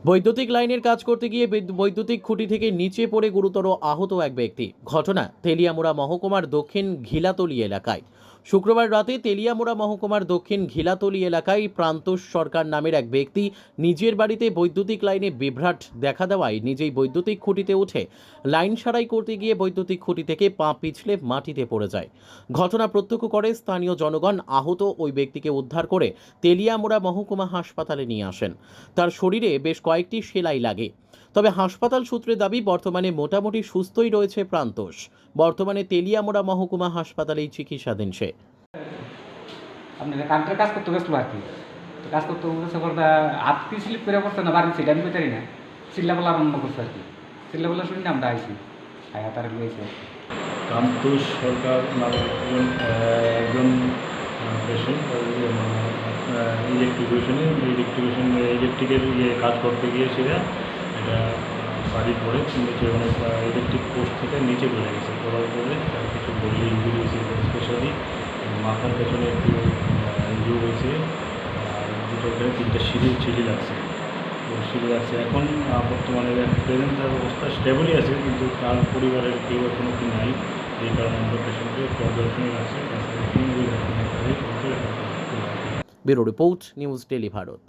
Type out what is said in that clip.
বৈদ্যুতিক লাইনের কাজ করতে গিয়ে বৈদ্যুতিক খুঁটি থেকে নিচে পড়ে গুরুতর আহত এক ব্যক্তি। ঘটনা তেলিয়ামুড়া মহকুমার দক্ষিণ ঘিলাতলি এলাকায়। শুক্রবার রাতে তেলিয়ামুড়া মহকুমার দক্ষিণ ঘিলাতলি এলাকায় প্রান্তোষ সরকার নামের এক ব্যক্তি নিজের বাড়িতে বৈদ্যুতিক লাইনে বিভ্রাট দেখা দেওয়ায় নিজেই বৈদ্যুতিক খুঁটিতে উঠে লাইন সারাই করতে গিয়ে বৈদ্যুতিক খুঁটি থেকে পা পিছলে মাটিতে পড়ে যায়। ঘটনা প্রত্যক্ষ করে স্থানীয় জনগণ আহত ওই ব্যক্তিকে উদ্ধার করে তেলিয়ামুড়া মহকুমা হাসপাতালে নিয়ে আসেন। তার শরীরে বেশ কয়েকটি সেলাই লাগে। তবে হাসপাতাল সূত্রে দাবি বর্তমানে মোটামুটি সুস্থই রয়েছে প্রান্তোষ। বর্তমানে তেলিয়ামুড়া মহকুমা হাসপাতালেই চিকিৎসাধীন সে। আপনার কারেন্টের কাজ করতে গেছিল আর কি। তো কাজ করতে গেছে করতে হাত কি স্লিপ করে পড়ছে না বাড়ি সেটা আমি পেতারি না। চিল্লাপাল্লা আরম্ভ করছে আর কি। চিল্লাপাল্লা শুনি না আমরা আইছি। আয়া তারা লইছে। প্রান্তোষ সরকার নামে একজন পেশেন্ট ইলেকট্রিকের কাজ করতে গিয়েছিল। এটা বাড়ির পরে নিচে অনেক ইলেকট্রিক পোস্ট থেকে নিচে পড়ে গেছে। পড়ার পরে তার কিছু বডি ইঞ্জুরি হয়েছে, স্পেশালি মাথার পেছনে একটু ইঞ্জুরি হয়েছে। আর দুটো এখানে তিনটে সিঁড়ি লাগছে। এখন বর্তমানে প্রেজেন্ট তার অবস্থা স্টেবলই আছে, কিন্তু তার পরিবারের কেউ এখনও কি নাই। এই কারণে আমরা পেশেন্টকে পর্যবেক্ষণে রাখছি। Bureau report, news daily Bharat.